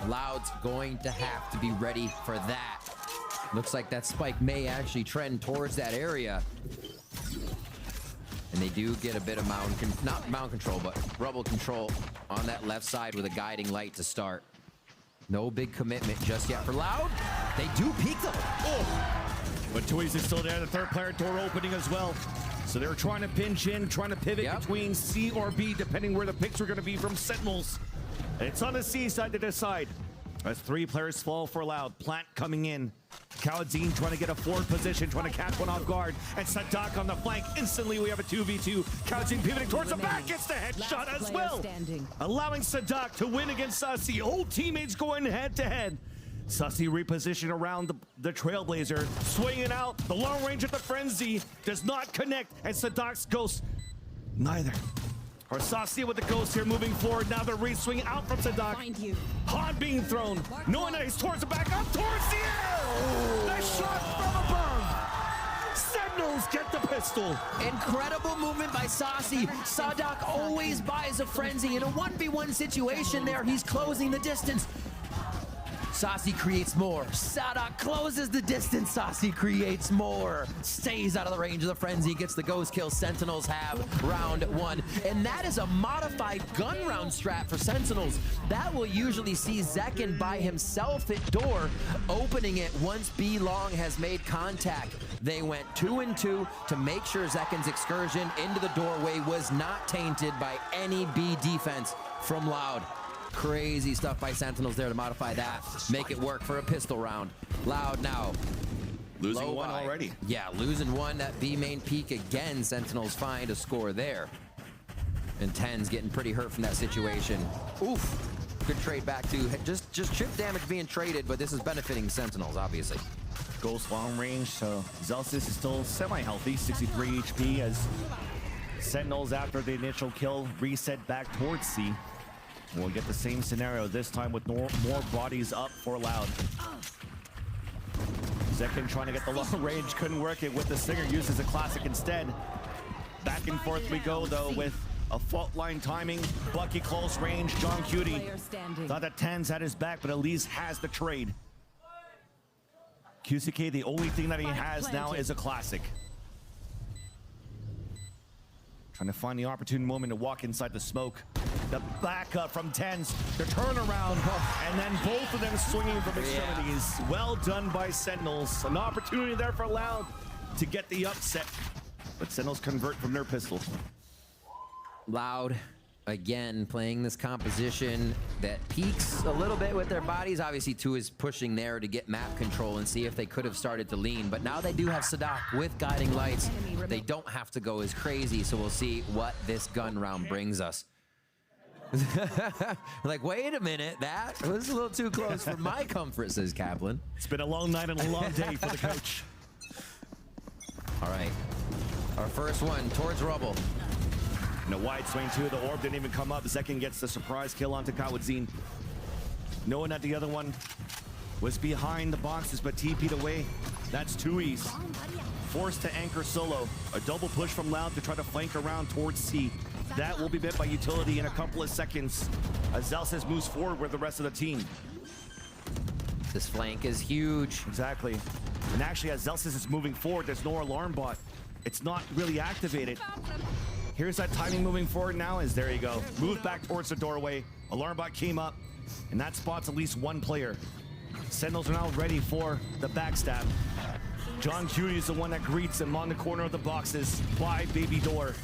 Loud's going to have to be ready for that. Looks like that spike may actually trend towards that area. And they do get a bit of not mound control, but rubble control on that left side with a guiding light to start. No big commitment just yet for Loud. They do peek though. Oh! But Toys is still there. The third player door opening as well. So they're trying to pinch in, trying to pivot between C or B, depending where the picks are going to be from Sentinels. It's on the C side to decide. As 3 players fall for Loud. Plant coming in. Khaledzin trying to get a forward position, trying to catch one off guard. And Sadak on the flank. Instantly, we have a 2v2. Khaledzin pivoting towards the back, gets the headshot as well. Allowing Sadak to win against Sussy. Old teammates going head-to-head. Sussy reposition around the Trailblazer. Swinging out. The long range of the Frenzy does not connect. And Sadak's Ghost, neither. Arsasi with the Ghost here moving forward. Now the re-swing out from Sadak. Han being thrown. Knowing that he's towards the back, up towards the air. The shot from above. Sentinels get the pistol. Incredible movement by Saucy. Sadak always buys a Frenzy. In a 1v1 situation there, he's closing the distance. Saucy creates more. Sadak closes the distance. Saucy creates more. Stays out of the range of the Frenzy. Gets the Ghost kill. Sentinels have round 1. And that is a modified gun round strat for Sentinels. That will usually see Zekin by himself at door, opening it once B Long has made contact. They went 2 and 2 to make sure Zekin's excursion into the doorway was not tainted by any B defense from Loud. Crazy stuff by Sentinels there to modify that. Make it work for a pistol round. Loud now. Losing one already. Yeah, losing one. That B main peak again. Sentinels find a score there. And 10's getting pretty hurt from that situation. Oof. Good trade back to just chip damage being traded, but this is benefiting Sentinels, obviously. Ghost long range, so Zelsis is still semi-healthy, 63 HP as Sentinels after the initial kill reset back towards C. We'll get the same scenario this time with more bodies up for Loud. Zekin trying to get the long range, couldn't work it with the Stinger, uses a classic instead. Back and forth we go though with a fault line timing, Bucky close range, John Cutie. Thought that 10's had his back, but at least has the trade. QCK, the only thing that he has now is a classic. Trying to find the opportune moment to walk inside the smoke. The backup from 10's, the turnaround, and then both of them swinging from extremities. Yeah. Well done by Sentinels. An opportunity there for Loud to get the upset, but Sentinels convert from their pistol. Loud, again, playing this composition that peaks a little bit with their bodies. Obviously, 2 is pushing there to get map control and see if they could have started to lean. But now they do have Sadak with guiding lights. They don't have to go as crazy, so we'll see what this gun round brings us. Like, wait a minute, that was a little too close for my comfort, says Kaplan. It's been a long night and a long day for the coach. All right, our first one towards Rubble. And a wide swing too, the orb didn't even come up. Zekin gets the surprise kill onto Khaledzin. Knowing that the other one was behind the boxes, but TP'd away. That's 2Es. Forced to anchor solo. A double push from Loud to try to flank around towards C. That will be met by utility in a couple of seconds as Zelsis moves forward with the rest of the team. This flank is huge. Exactly. And actually, as Zelsis is moving forward, there's no alarm bot. It's not really activated. Here's that timing moving forward now is there you go. Moved back towards the doorway. Alarm bot came up, and that spots at least 1 player. Sentinels are now ready for the backstab. John Cutie is the one that greets him on the corner of the boxes by Baby Door.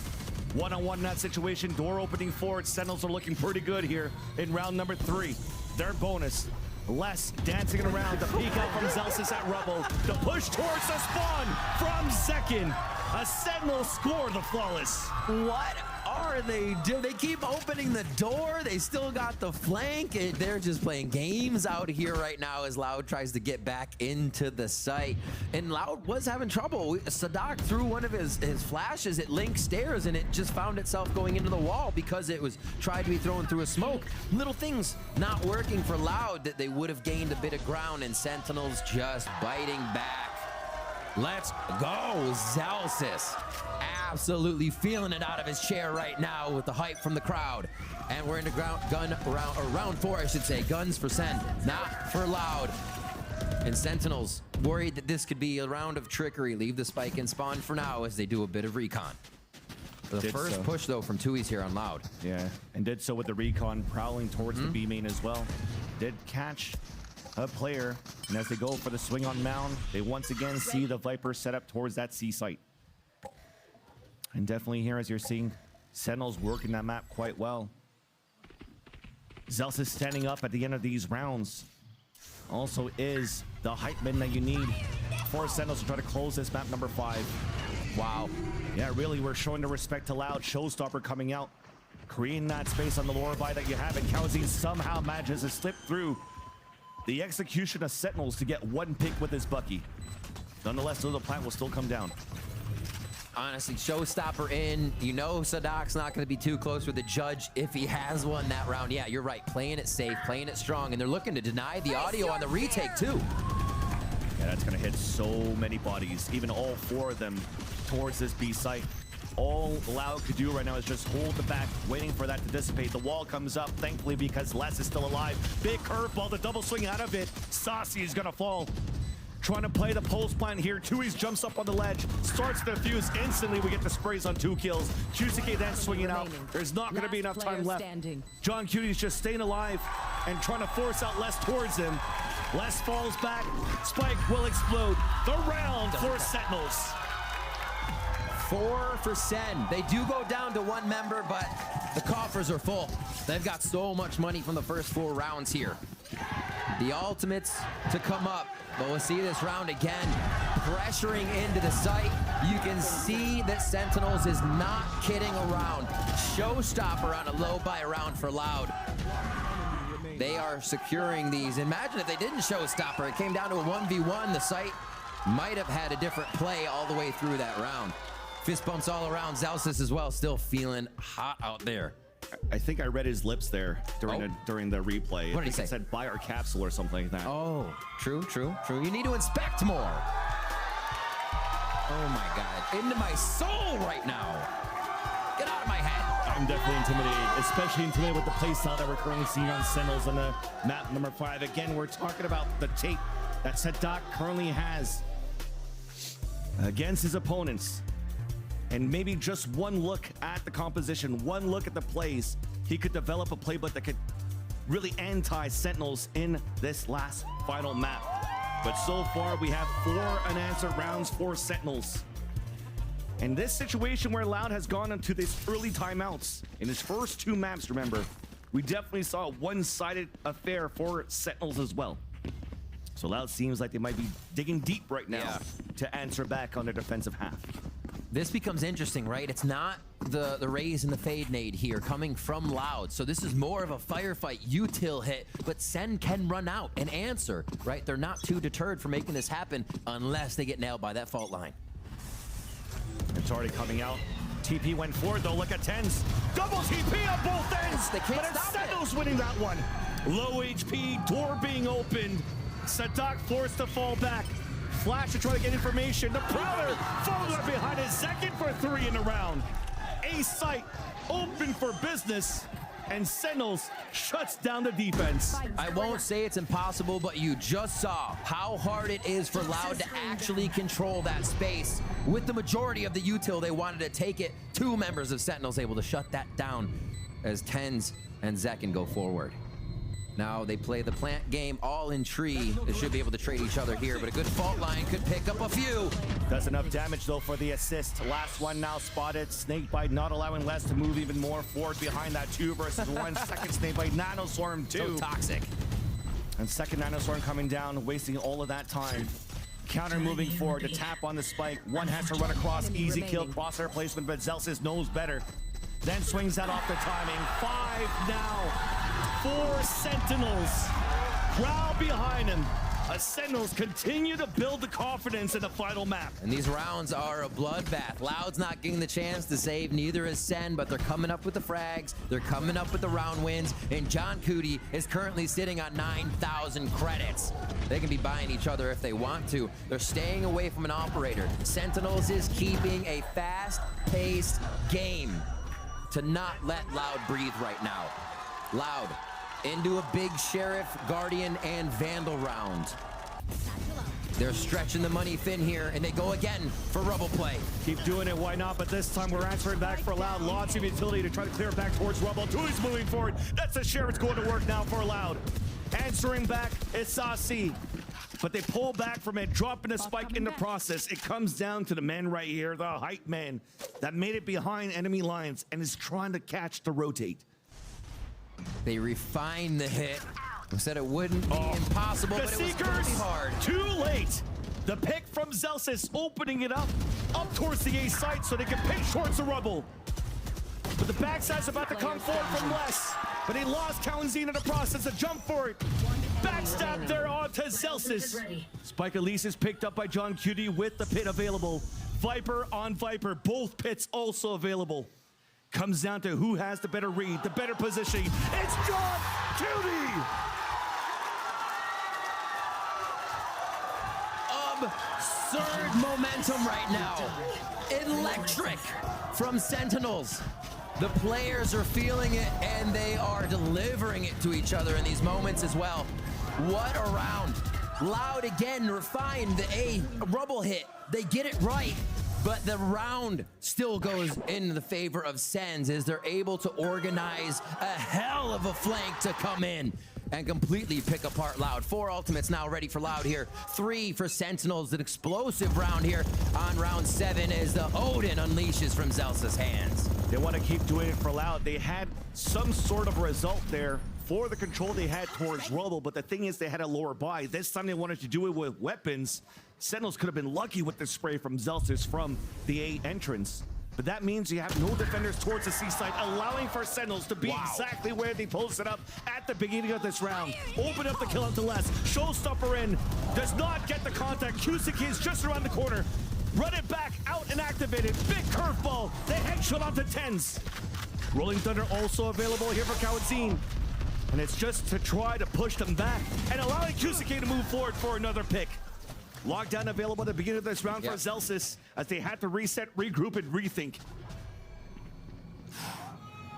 One-on-one in that situation, door opening forward. Sentinels are looking pretty good here in round number 3. Their bonus, less dancing around. The peek out from Zelsis at Rubble. The push towards the spawn from Zekin. A Sentinel score the flawless. What are they doing? They keep opening the door. They still got the flank. They're just playing games out here right now as Loud tries to get back into the site. And Loud was having trouble. Sadak threw one of his flashes at Link stairs and it just found itself going into the wall because it was tried to be thrown through a smoke. Little things not working for Loud that they would have gained a bit of ground, and Sentinels just biting back. Let's go, Zalsis. Absolutely feeling it out of his chair right now with the hype from the crowd. And we're into round 4, I should say. Guns for Sen, not for Loud. And Sentinels worried that this could be a round of trickery. Leave the spike and spawn for now as they do a bit of recon. The first push, though, from Tui's here on Loud. Yeah, and did so with the recon prowling towards the B main as well. Did catch a player, and as they go for the swing on Mound, they once again see the Viper set up towards that C site. And definitely here, as you're seeing, Sentinels working that map quite well. Zels is standing up at the end of these rounds. Also is the hype man that you need for Sentinels to try to close this map number 5. Wow. Yeah, really, we're showing the respect to Loud. Showstopper coming out, creating that space on the lower by that you have, and Kalzi somehow manages to slip through the execution of Sentinels to get one pick with his Bucky. Nonetheless, though, the plant will still come down. Honestly, Showstopper in. You know Sadok's not going to be too close with the judge if he has one that round. Yeah, you're right. Playing it safe, playing it strong, and they're looking to deny the audio on the retake, too. Yeah, that's going to hit so many bodies, even all 4 of them towards this B site. All Loud could do right now is just hold the back, waiting for that to dissipate. The wall comes up, thankfully, because Les is still alive. Big curveball, the double swing out of it. Saucy is gonna fall. Trying to play the pulse plant here. Tui's jumps up on the ledge, starts to defuse. Instantly, we get the sprays on 2 kills. QCK then swinging out. There's not gonna be enough time left. John Cuty's just staying alive and trying to force out Les towards him. Les falls back. Spike will explode. The round for Sentinels. 4 for Sen. They do go down to 1 member, but the coffers are full. They've got so much money from the first 4 rounds here. The ultimates to come up, but we'll see this round again. Pressuring into the site. You can see that Sentinels is not kidding around. Showstopper on a low buy round for Loud. They are securing these. Imagine if they didn't Showstopper. It came down to a 1v1. The site might have had a different play all the way through that round. Fist bumps all around. Zalsis as well, still feeling hot out there. I think I read his lips there during the replay. What did he say? He said, buy our capsule or something like that. Oh, true. You need to inspect more. Oh my God, into my soul right now. Get out of my head. I'm definitely intimidated, especially intimidated with the playstyle that we're currently seeing on Sentinels on the map number 5. Again, we're talking about the tape that Sadok currently has against his opponents. And maybe just one look at the composition, one look at the plays, he could develop a playbook that could really anti-Sentinels in this last final map. But so far, we have 4 unanswered rounds for Sentinels. And this situation where Loud has gone into these early timeouts in his first 2 maps, remember, we definitely saw a one-sided affair for Sentinels as well. So Loud seems like they might be digging deep right now to answer back on their defensive half. This becomes interesting, right? It's not the raise and the fade nade here coming from Loud. So this is more of a firefight util hit, but Sen can run out and answer, right? They're not too deterred from making this happen unless they get nailed by that fault line. It's already coming out. TP went forward though, look at TENS. Double TP on both ends, They can't but it's stop Sentinels winning that one. Low HP, door being opened. Sadok forced to fall back. Flash to try to get information. The Prowler followed up behind his second for 3 in the round. A site open for business, and Sentinels shuts down the defense. I won't say it's impossible, but you just saw how hard it is for Loud to actually control that space. With the majority of the util, they wanted to take it. 2 members of Sentinels able to shut that down as TENS and Zekin go forward. Now they play the plant game all in tree. They should be able to trade each other here, but a good fault line could pick up a few. Does enough damage though for the assist. Last one now spotted. Snakebite not allowing Les to move even more forward behind that 2 versus 1. Second Snakebite, Nanoswarm 2. So toxic. And second Nanoswarm coming down, wasting all of that time. Counter moving forward to tap on the spike. One has to run across, easy kill, crosshair placement, but Zelsis knows better. Then swings that off the timing. 5 now. 4 Sentinels. Crowd behind him. as Sentinels continue to build the confidence in the final map. And these rounds are a bloodbath. Loud's not getting the chance to save, neither is SEN, but they're coming up with the frags, they're coming up with the round wins, and John Cootie is currently sitting on 9,000 credits. They can be buying each other if they want to. They're staying away from an operator. Sentinels is keeping a fast-paced game to not let Loud breathe right now. Loud into a big Sheriff, Guardian, and Vandal round. They're stretching the money thin here, and they go again for Rubble play. Keep doing it, why not? But this time we're answering back for Loud. Lots of utility to try to clear back towards Rubble. Tui's moving forward. That's the Sheriff's going to work now for Loud. Answering back is Saucy. But they pull back from it, dropping a spike in the process. It comes down to the man right here, the hype man, that made it behind enemy lines and is trying to catch the rotate. They refine the hit. We said it wouldn't be impossible, but it was gonna be hard. Too late. The pick from Zelsis opening it up towards the A site so they can pick towards the Rubble. But the backside's about to come forward from Les. But he lost Kalanzine in the process. A jump for it. Backstab there onto Zelsis. Spike Elise is picked up by John Cootie with the pit available. Viper on Viper. Both pits also available. Comes down to who has the better read, the better positioning. It's John Cootie! Absurd momentum right now. Electric from Sentinels. The players are feeling it, and they are delivering it to each other in these moments as well. What a round. Loud again refined the A Rubble hit. They get it right. But the round still goes in the favor of Sens as they're able to organize a hell of a flank to come in and completely pick apart Loud. 4 ultimates now ready for Loud here. 3 for Sentinels. An explosive round here on round 7 as the Odin unleashes from Zelsa's hands. They want to keep doing it for Loud. They had some sort of result there for the control they had towards Rubble, but the thing is they had a lower buy. This time they wanted to do it with weapons. Sentinels could have been lucky with the spray from Zelsis from the A entrance. But that means you have no defenders towards the C side, allowing for Sentinels to be exactly where they posted up at the beginning of this round. Open up the kill out to Les. Showstopper in. Does not get the contact. Cusick is just around the corner. Run it back, out and activated. Big curveball. The headshot onto Tens. Rolling Thunder also available here for Kalanzine. And it's just to try to push them back and allowing Cusick to move forward for another pick. Lockdown available at the beginning of this round for Zelsis as they had to reset, regroup, and rethink.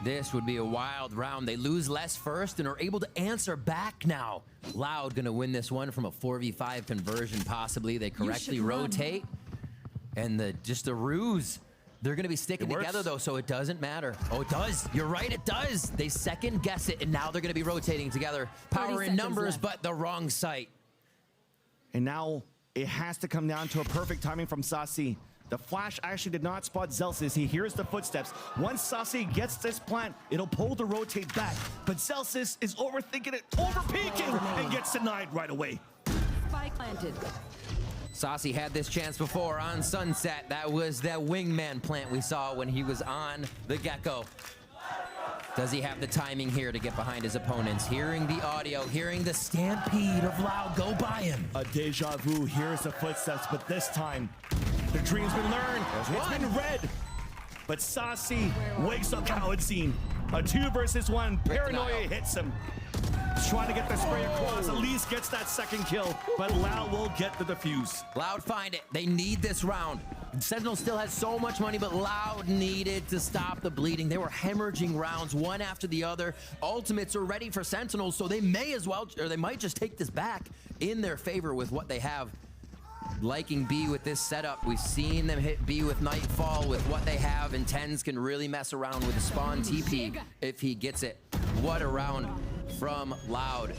This would be a wild round. They lose less first and are able to answer back now. Loud gonna win this one from a 4v5 conversion possibly. They correctly rotate. And just the ruse. They're gonna be sticking together though, so it doesn't matter. Oh, it does. You're right, it does. They second guess it, and now they're gonna be rotating together. Power in numbers, but the wrong site. And now it has to come down to a perfect timing from Saucy. The flash actually did not spot Zelsis. He hears the footsteps. Once Saucy gets this plant, it'll pull the rotate back. But Zelsis is overthinking it, over-peeking, and gets denied right away. Spike planted. Saucy had this chance before on Sunset. That was that wingman plant we saw when he was on the Gecko. Does he have the timing here to get behind his opponents? Hearing the audio, hearing the stampede of Loud go by him. A deja vu, here's the footsteps, but this time, the dream's been learned. It's been read. But Saucy wakes up Kalanzine. A 2 versus 1, paranoia hits him. He's trying to get the spray across, at least gets that second kill, but Loud will get the defuse. Loud find it, they need this round. Sentinel still has so much money, but Loud needed to stop the bleeding. They were hemorrhaging rounds one after the other. Ultimates are ready for Sentinels, so they may as well, or they might just take this back in their favor with what they have. Liking B with this setup. We've seen them hit B with Nightfall with what they have, and Tens can really mess around with the spawn TP if he gets it. What a round from Loud.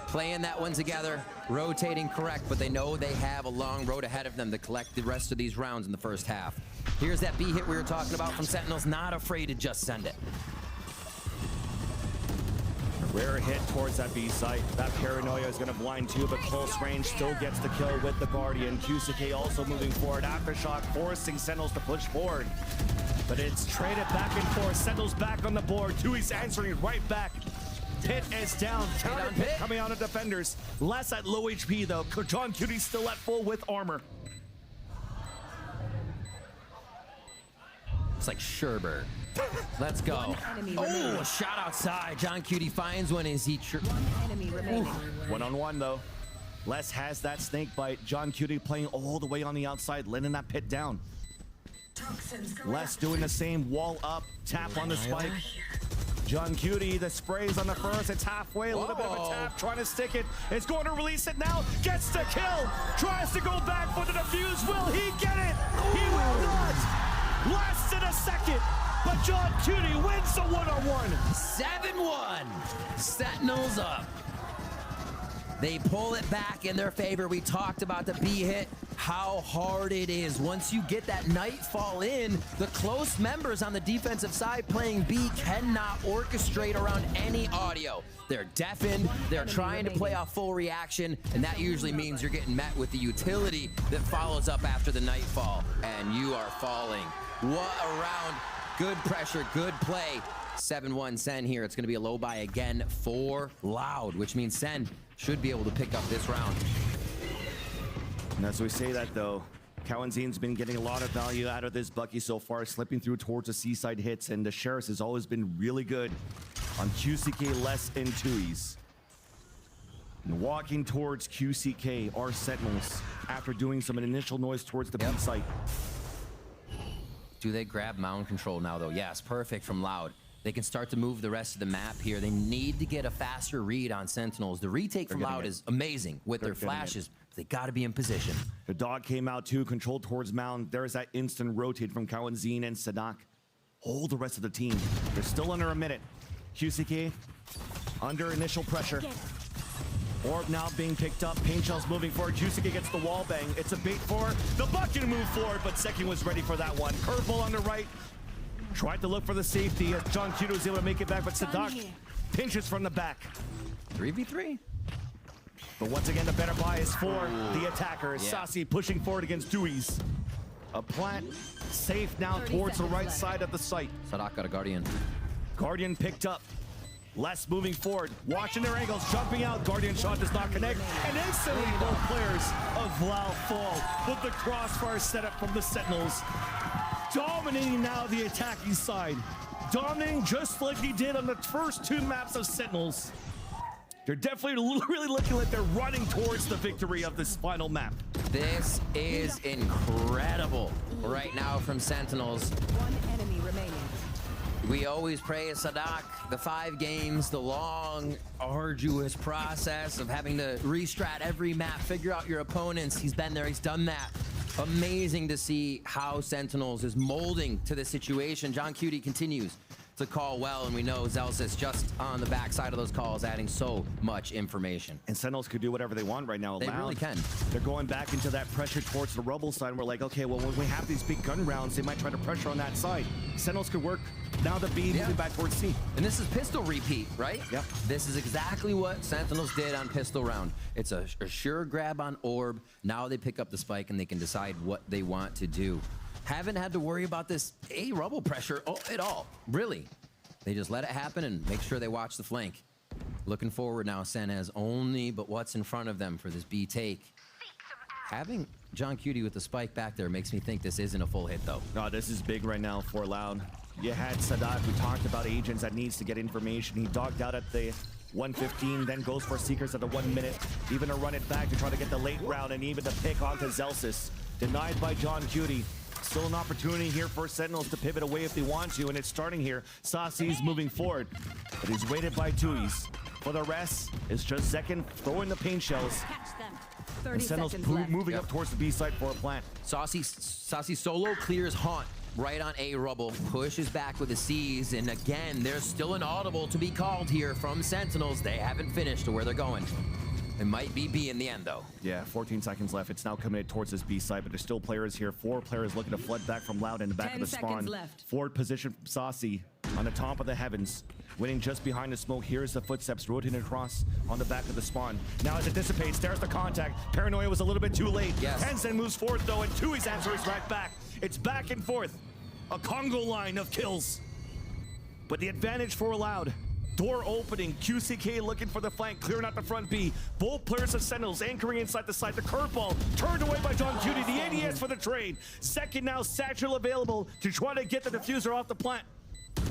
Playing that one together, rotating correct, but they know they have a long road ahead of them to collect the rest of these rounds in the first half. Here's that B hit we were talking about from Sentinels, not afraid to just send it. Rare hit towards that B site. That paranoia is going to blind too, but close range still gets the kill with the Guardian. Cusick also moving forward. Aftershock forcing Sentinels to push forward. But it's traded back and forth. Sentinels back on the board. Tui's answering right back. Pit is down. Counter Pit coming out of defenders. Less at low HP though. John Cutie still at full with armor. It's like Sherbert. Let's go. Oh, a shot outside. John Cutie finds one. Is he? One enemy remaining. One-on-one though. Les has that snake bite. John Cutie playing all the way on the outside, letting that Pit down. Les doing the same, wall up, tap on the spike. John Cutie, the sprays on the first, it's halfway, a little bit of a tap, trying to stick it. It's going to release it now, gets the kill, tries to go back for the defuse. Will he get it? He will not. Less than a second, but John Cutie wins the one-on-one. 7-1. Sentinels up. They pull it back in their favor. We talked about the B hit, how hard it is. Once you get that nightfall in, the close members on the defensive side playing B cannot orchestrate around any audio. They're deafened, they're trying to play off full reaction, and that usually means you're getting met with the utility that follows up after the nightfall, and you are falling. What a round. Good pressure, good play. 7-1 Sen here. It's going to be a low buy again for Loud, which means Sen should be able to pick up this round. And as we say that though, Cowanzine's been getting a lot of value out of this Bucky so far, slipping through towards the seaside hits, and the Sheriffs has always been really good on QCK, Les, and Tuis. And walking towards QCK are Sentinels after doing some initial noise towards the B site. Do they grab mound control now though? Yes, perfect from Loud. They can start to move the rest of the map here. They need to get a faster read on Sentinels. The retake from Loud is amazing with their flashes. They got to be in position. The dog came out too, controlled towards mound. There's that instant rotate from Cowanzine and Sadak. Hold the rest of the team. They're still under a minute. QCK under initial pressure. Orb now being picked up. Paint Shell's moving forward. QCK gets the wall bang. It's a bait for the Bucky to move forward, but Seki was ready for that one. Curveball on the right. Tried to look for the safety as John Cutie was able to make it back, but Sadak pinches from the back. 3v3. But once again, the better buy is for the attacker. Sasi pushing forward against Tuis. A plant safe now towards the right side of the site. Sadak got a Guardian. Guardian picked up. Les moving forward, watching their angles, jumping out. Guardian shot does not connect, and instantly both players of Vlau fall with the crossfire setup from the Sentinels. Dominating now the attacking side. Dominating just like he did on the first two maps of Sentinels. They're definitely really looking like they're running towards the victory of this final map. This is incredible right now from Sentinels. One enemy remaining. We always praise Sadak, the 5 games, the long, arduous process of having to restrat every map, figure out your opponents. He's been there, he's done that. Amazing to see how Sentinels is molding to this situation. John Cutie continues to call well, and we know Zelsis just on the backside of those calls, adding so much information. And Sentinels could do whatever they want right now. They really can. They're going back into that pressure towards the Rubble side, and we're like, okay, well, when we have these big gun rounds, they might try to pressure on that side. Sentinels could work. Now the B moving back towards C. And this is pistol repeat, right? Yep. This is exactly what Sentinels did on pistol round. It's a sure grab on Orb. Now they pick up the spike and they can decide what they want to do. Haven't had to worry about this A Rubble pressure at all, really. They just let it happen and make sure they watch the flank. Looking forward now, Sen has only but what's in front of them for this B take. Having John Cutie with the spike back there makes me think this isn't a full hit though. No, this is big right now for Loud. You had Sadat, we talked about agents that needs to get information. He dogged out at the 1:15, then goes for Seekers at the 1 minute. Even to run it back to try to get the late round and even to pick onto Zelsis. Denied by John Cutie. Still an opportunity here for Sentinels to pivot away if they want to, and it's starting here. Sasi's moving forward, but he's weighted by Tuis. For the rest, it's just Zekin throwing the paint shells. And Sentinels moving up towards the B site for a plant. Sasi solo clears Haunt right on A Rubble, pushes back with the C's, and again, there's still an audible to be called here from Sentinels. They haven't finished to where they're going. It might be B in the end, though. Yeah, 14 seconds left. It's now coming in towards this B side, but there's still players here. 4 players looking to flood back from Loud in the back of the spawn. Forward position from Sasi on the top of the heavens. Winning just behind the smoke. Here's the footsteps rotating across on the back of the spawn. Now as it dissipates, there's the contact. Paranoia was a little bit too late. Yes. Tenzin moves forward, though, and Tui's answer is right back. It's back and forth. A Congo line of kills. But the advantage for Loud. Door opening, QCK looking for the flank, clearing out the front B. Both players of Sentinels anchoring inside the side. The curveball turned away by John Cutie. The ADS for the trade. Second now, Satchel available to try to get the diffuser off the plant.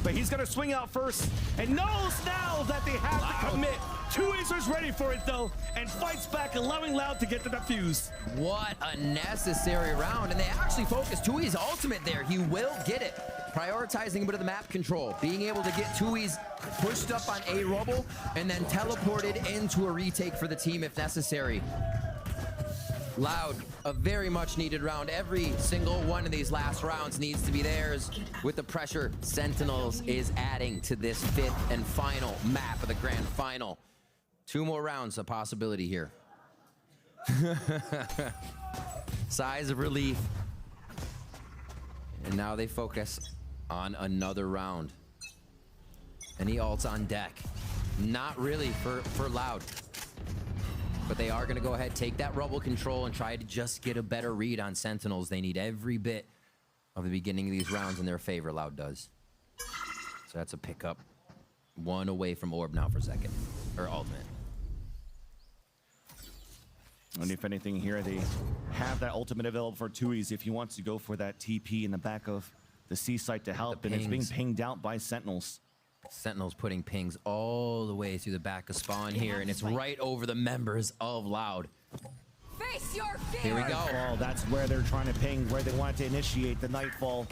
But he's gonna swing out first and knows now that they have to commit. Tweezer's ready for it though and fights back, allowing Loud to get the defuse. What a necessary round, and they actually focused Tui's ultimate there. He will get it. Prioritizing a bit of the map control, being able to get Tui's pushed up on a rubble and then teleported into a retake for the team if necessary. Loud, a very much needed round. Every single one of these last rounds needs to be theirs. With the pressure Sentinels is adding to this 5th and final map of the grand final. 2 more rounds, a possibility here. Sighs of relief. And now they focus on another round. Any ults on deck? Not really for Loud. But they are going to go ahead, take that rubble control, and try to just get a better read on Sentinels. They need every bit of the beginning of these rounds in their favor, Loud does. So that's a pickup. 1 away from Orb now for second, or ultimate. And if anything here, they have that ultimate available for Tui's if he wants to go for that TP in the back of the C site to help, and it's being pinged out by Sentinels. Sentinels putting pings all the way through the back of spawn here, and it's right over the members of Loud. Face your fear. Here we go. Nightfall, that's where they're trying to ping, where they want to initiate the Nightfall.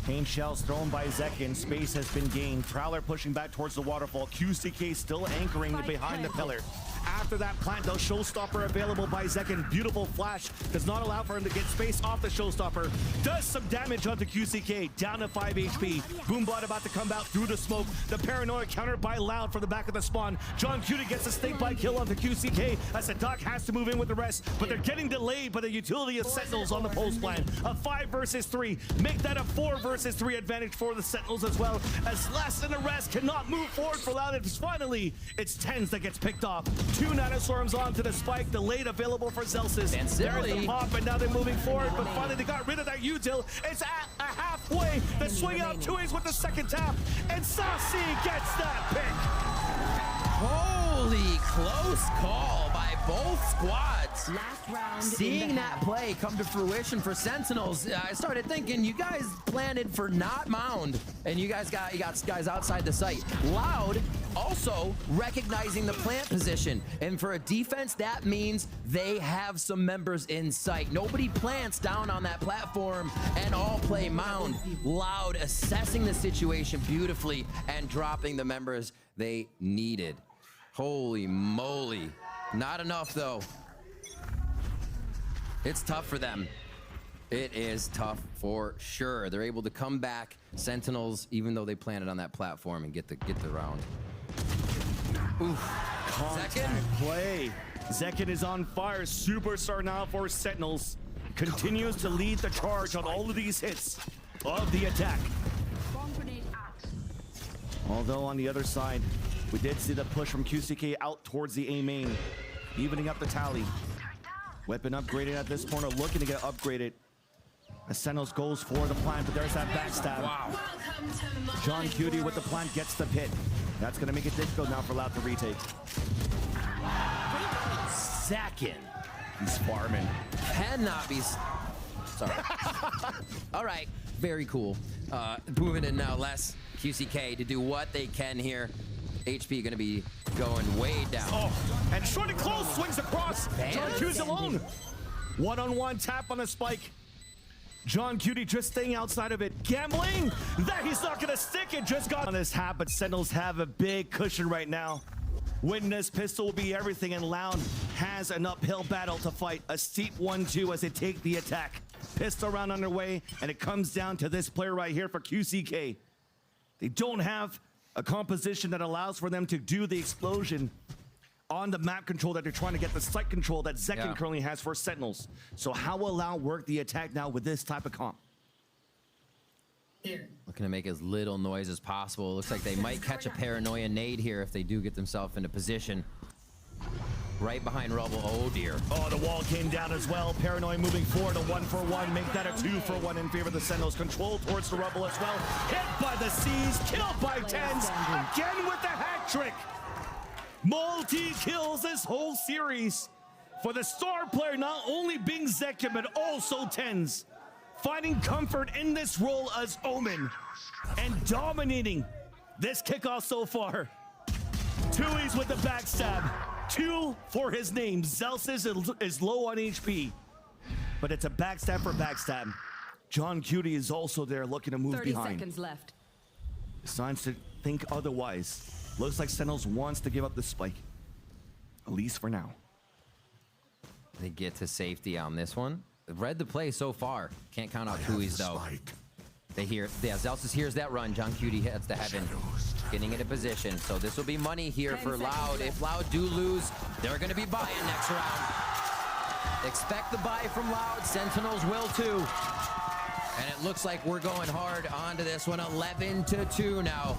Pain shells thrown by Zekin. Space has been gained. Prowler pushing back towards the waterfall. QCK still anchoring behind the pillar. After that plant, though, Showstopper available by Zekin. Beautiful flash. Does not allow for him to get space off the Showstopper. Does some damage onto QCK. Down to 5 HP. Boombot about to come out through the smoke. The paranoia countered by Loud from the back of the spawn. John Cutie gets a snake bite kill onto QCK as the Doc has to move in with the rest. But they're getting delayed by the utility of Sentinels on the post plan. A 5 versus 3. Make that a 4 versus 3 advantage for the Sentinels as well. As less than the rest cannot move forward for Loud. It's finally, it's TenZ that gets picked off. 2 Nanoswarms onto the spike, delayed available for Zelsis. And there's the pop, and now they're moving forward, but finally they got rid of that util. It's at a halfway. The swing out Tui's with the second tap, and Saucy gets that pick. Holy close call by both squads. Last round. Seeing that play come to fruition for Sentinels, I started thinking you guys planted for not Mound, and you got guys outside the site. Loud also recognizing the plant position, and for a defense, that means they have some members in sight. Nobody plants down on that platform and all play Mound. Loud assessing the situation beautifully and dropping the members they needed. Holy moly. Not enough, though. It's tough for them. It is tough for sure. They're able to come back, Sentinels, even though they planted on that platform, and get the round. Oof. Contact play. Zekin is on fire. Superstar now for Sentinels. Continues to lead the charge on all of these hits of the attack. Although on the other side, we did see the push from QCK out towards the A main, evening up the tally. Weapon upgraded at this corner, looking to get upgraded. As Sentinels goes for the plant, but there's that backstab. Wow. John Cutie with the plant gets the pit. That's going to make it difficult now for Loud to retake. Second. He's farming. Cannot be... Sorry. All right. Very cool. Moving in now, less QCK to do what they can here. HP going to be going way down. Oh, and short and close, swings across. John Cutie's alone. One-on-one tap on the spike. John Cutie just staying outside of it. Gambling that he's not gonna stick it. Just got on his hat, but Sentinels have a big cushion right now. Witness pistol will be everything, and Loud has an uphill battle to fight. A steep 1-2 as they take the attack. Pistol round underway, and it comes down to this player right here for QCK. They don't have a composition that allows for them to do the explosion on the map control that they're trying to get the site control that Zekin currently has for Sentinels. So how will Loud work the attack now with this type of comp? Looking to make as little noise as possible. Looks like they might catch a paranoia nade here if they do get themselves into position. right behind Rubble. Oh dear. Oh, the wall came down as well. Paranoid moving forward, a 1-for-1. Make that a 2-for-1 in favor of the Sentinels. Control towards the Rubble as well. Hit by the C's, killed by TENS. Again with the hat trick. Multi-kills this whole series. For the star player, not only being Zekia, but also TENS. Finding comfort in this role as Omen. And dominating this kickoff so far. Tui's with the backstab. 2 for his name. Celsius is low on HP. But it's a backstab for backstab. John Cutie is also there looking to move 30 behind. seconds left. Signs to think otherwise. Looks like Sentinels wants to give up the spike. At least for now. They get to safety on this one. Read the play so far. Can't count out Tui's though. They hear, yeah, Zelsis hears that run. John Cutie heads to heaven, getting into position. So this will be money here for Loud. If Loud do lose, they're going to be buying next round. Expect the buy from Loud. Sentinels will too. And it looks like we're going hard onto this one. 11-2 now.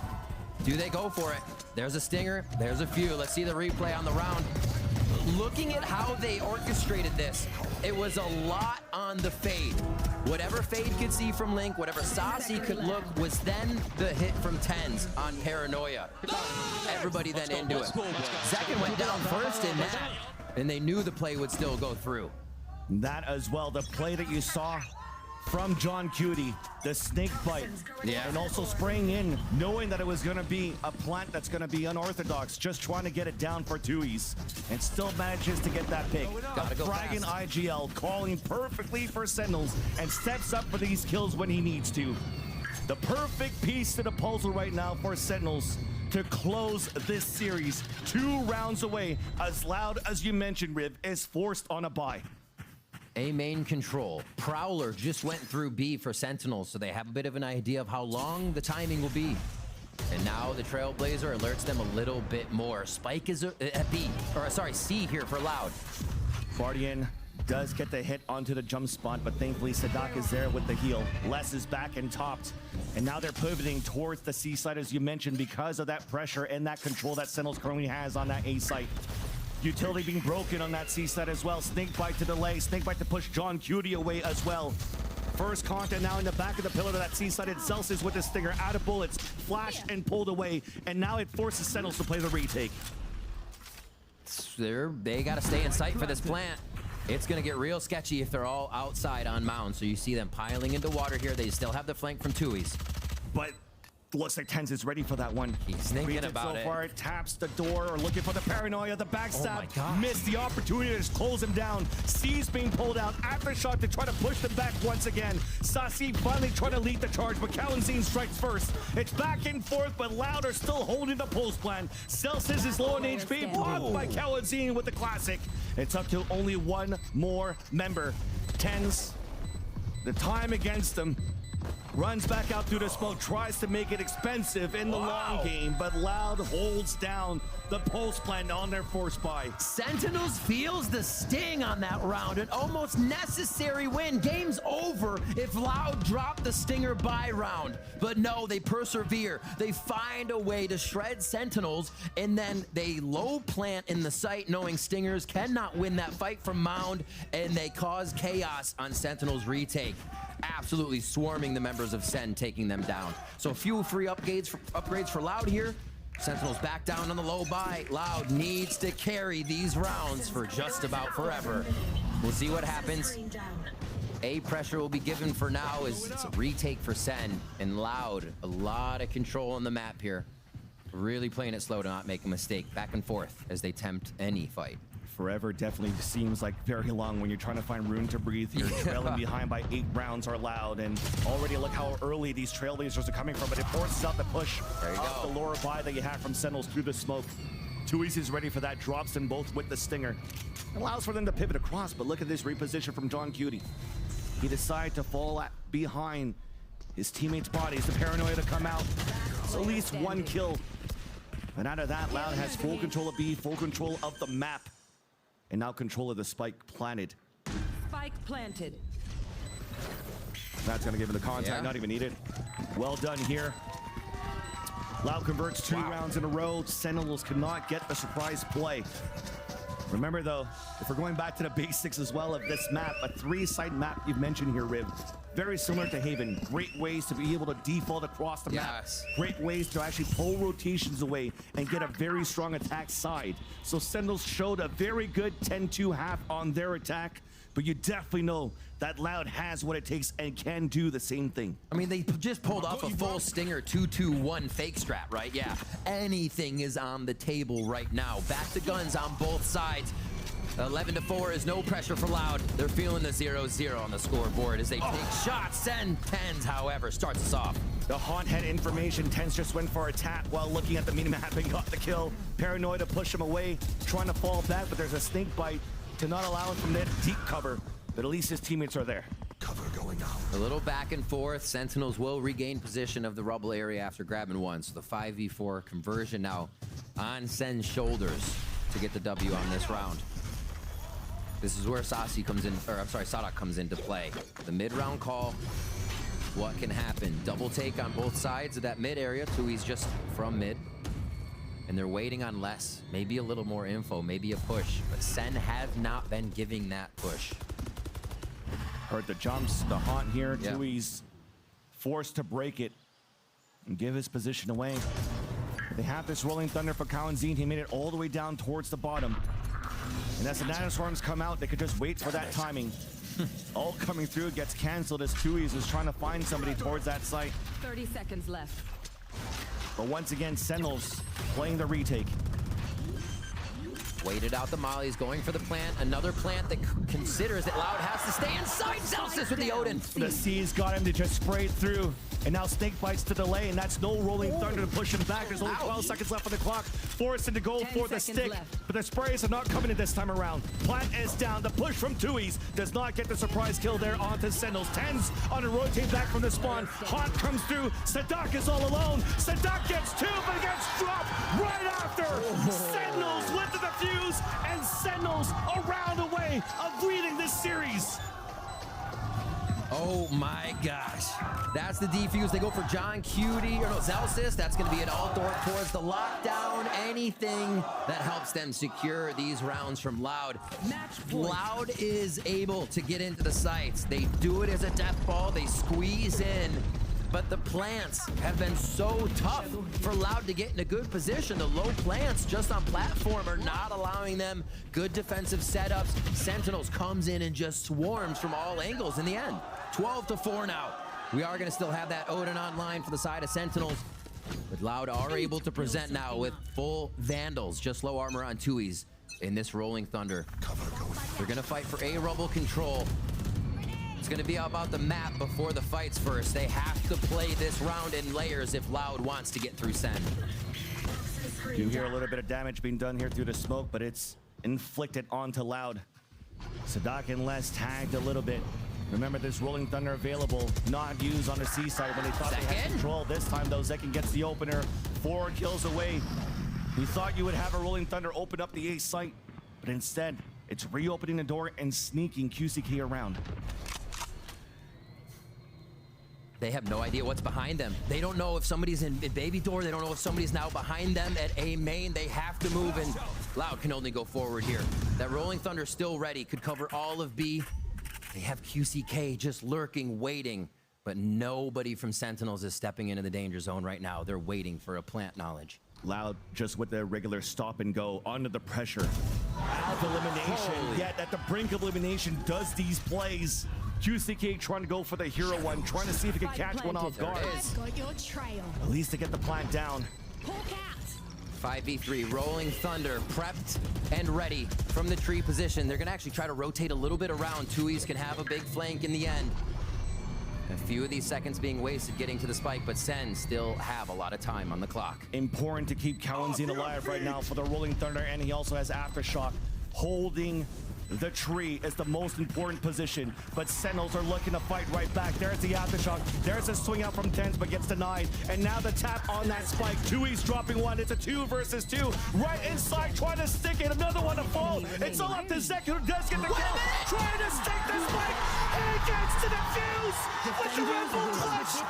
Do they go for it? There's a stinger. There's a few. Let's see the replay on the round. Looking at how they orchestrated this, it was a lot on the fade. Whatever Fade could see from Link, whatever Saucy could look, was then the hit from TENS on Paranoia. Everybody then into it. Second went down first in that, and they knew the play would still go through. That as well, the play that you saw from John Cutie, the snake bite, and also spraying in, knowing that it was going to be a plant that's going to be unorthodox, just trying to get it down for Tui's, and still manages to get that pick. A Dragon IGL calling perfectly for Sentinels and steps up for these kills when he needs to. The perfect piece to the puzzle right now for Sentinels to close this series. 2 rounds away, as Loud as you mentioned, Riv, is forced on a bye. A main control. Prowler just went through B for Sentinels, so they have a bit of an idea of how long the timing will be. And now the Trailblazer alerts them a little bit more. Spike is at B, or sorry, C here for Loud. Guardian does get the hit onto the jump spot, but thankfully Sadak is there with the heal. Les is back and topped. And now they're pivoting towards the C side, as you mentioned, because of that pressure and that control that Sentinels currently has on that A site. Utility being broken on that C side as well. Snakebite to delay, Snakebite to push John Cutie away as well. First contact now in the back of the pillar to that C side. It's Celsius with the stinger, out of bullets, flashed and pulled away, and now it forces Sentinels to play the retake. They got to stay in sight for this plant. It's going to get real sketchy if they're all outside on mound. So you see them piling into water here. They still have the flank from Tui's. But looks like TENS is ready for that one. He's thinking about it. So far, it taps the door, or looking for the Paranoia, the backstab. Oh missed the opportunity to just close him down. C's being pulled out. Aftershock to try to push them back once again. Sasi finally trying to lead the charge, but Kalanzine strikes first. It's back and forth, but Loud are still holding the pulse plan. Celsius is low on HP, blocked by Kalanzine with the classic. It's up to only one more member. TENS, the time against them. Runs back out through the smoke, tries to make it expensive in the long game, but Loud holds down the pulse plant on their force buy. Sentinels feels the sting on that round. An almost necessary win. Game's over if Loud dropped the Stinger buy round. But no, they persevere. They find a way to shred Sentinels, and then they low plant in the site, knowing Stingers cannot win that fight from Mound, and they cause chaos on Sentinels retake. Absolutely swarming the members of SEN, taking them down. So a few free upgrades for Loud here. Sentinels back down on the low buy. Loud needs to carry these rounds for just about forever. We'll see what happens. A pressure will be given for now as it's a retake for SEN. And Loud, a lot of control on the map here. Really playing it slow to not make a mistake. Back and forth as they tempt any fight. Forever definitely seems like very long when you're trying to find room to breathe here. Trailing behind by 8 rounds are Loud, and already look how early these Trailblazers are coming from, but it forces out the push off the lower buy that you have from Sentinels through the smoke. Tui's is ready for that, drops them both with the stinger. Allows for them to pivot across, but look at this reposition from John Cutie. He decided to fall behind his teammates' bodies, the Paranoia to come out. It's at least 1 kill. But out of that, Loud has full control of B, full control of the map. And now control of the spike planted. Spike planted. That's going to give him the contact, not even needed. Well done here. Loud converts 2 rounds in a row. Sentinels cannot get the surprise play. Remember though, if we're going back to the basics as well of this map, a 3-side map you've mentioned here, Riv, very similar to Haven. Great ways to be able to default across the map. Great ways to actually pull rotations away and get a very strong attack side. So Sentinels showed a very good 10-2 half on their attack, but you definitely know that Loud has what it takes and can do the same thing. I mean, they just pulled off a full Stinger 2-2-1 fake strat, right? Yeah, anything is on the table right now. Back to guns on both sides. 11-4 is no pressure for Loud. They're feeling the 0-0 on the scoreboard as they take shots. Sen Tens, however, starts us off. The Haunt had information. Tens just went for a tap while looking at the minimap and got the kill. Paranoid to push him away, trying to fall back, but there's a snake bite to not allow him from that deep cover. But at least his teammates are there. Cover going out. A little back and forth. Sentinels will regain position of the rubble area after grabbing one. So the 5v4 conversion now on Sen's shoulders to get the W on this round. This is where Sassy comes in, or I'm sorry, Sadak comes into play. The mid-round call. What can happen? Double take on both sides of that mid area. Tui's just from mid. And they're waiting on less. Maybe a little more info, maybe a push. But Sen have not been giving that push. Heard the jumps, the Haunt here. Yeah. Tui's forced to break it and give his position away. They have this rolling thunder for Kawanzine. He made it all the way down towards the bottom. And as the Nanoswarms come out, they could just wait for that timing. All coming through, it gets canceled as Tui's is trying to find somebody towards that site. 30 seconds left. But once again, Sentinels playing the retake. Waited out the mollies, going for the plant. Another plant that considers that Loud has to stay inside. Celsius with the Odin. The C's got him to just spray through. And now Snake Bites to delay, and that's no rolling thunder to push him back. There's only 12 seconds left on the clock. Forced to go for the stick, but the sprays are not coming in this time around. Plant is down. The push from Tui's does not get the surprise kill there onto Sentinels. Tens on a rotate back from the spawn. Haunt comes through. Sadak is all alone. Sadak gets two, but gets dropped right after. Sentinels with the defuse, and Sentinels a round away of leading this series. Oh my gosh. That's the defuse. They go for John Cutie, or no, Celsius. That's going to be an all-door towards the lockdown. Anything that helps them secure these rounds from Loud. Loud is able to get into the sites. They do it as a death ball. They squeeze in. But the plants have been so tough for Loud to get in a good position. The low plants just on platform are not allowing them good defensive setups. Sentinels comes in and just swarms from all angles in the end. 12-4 now. We are going to still have that Odin online for the side of Sentinels. But Loud are able to present now with full Vandals, just low armor on Tui's in this Rolling Thunder. They're going to fight for a rubble control. It's going to be about the map before the fights first. They have to play this round in layers if Loud wants to get through Sen. You hear a little bit of damage being done here through the smoke, but it's inflicted onto Loud. Sadak and Les tagged a little bit. Remember, this Rolling Thunder available, not used on the C side when they thought they had control. This time, though, Zekin gets the opener. 4 kills away. We thought you would have a Rolling Thunder open up the A site, but instead, it's reopening the door and sneaking QCK around. They have no idea what's behind them. They don't know if somebody's in baby door. They don't know if somebody's now behind them at A main. They have to move, and Loud can only go forward here. That Rolling Thunder still ready, could cover all of B. They have QCK just lurking, waiting, but nobody from Sentinels is stepping into the danger zone right now. They're waiting for a plant knowledge. Loud just with the regular stop and go under the pressure. Out of elimination, yet at the brink of elimination does these plays. QCK trying to go for the hero one, trying to see if he can catch one off guard. At least to get the plant down. 5v3, Rolling Thunder, prepped and ready from the tree position. They're gonna actually try to rotate a little bit around. Tui's can have a big flank in the end. A few of these seconds being wasted getting to the spike, but Sen still have a lot of time on the clock. Important to keep Kawanzine alive right now for the Rolling Thunder, and he also has Aftershock. Holding the tree is the most important position, but Sentinels are looking to fight right back. There's the Aftershock. There's a swing out from Tens, but gets denied. And now the tap on that spike. Tui's dropping one. It's a 2 versus 2. Right inside, trying to stick it. Another one to fall. It's all up to Zek, who does get the kill. Trying to stick the spike. He gets to the fuse with the Red Bull clutch.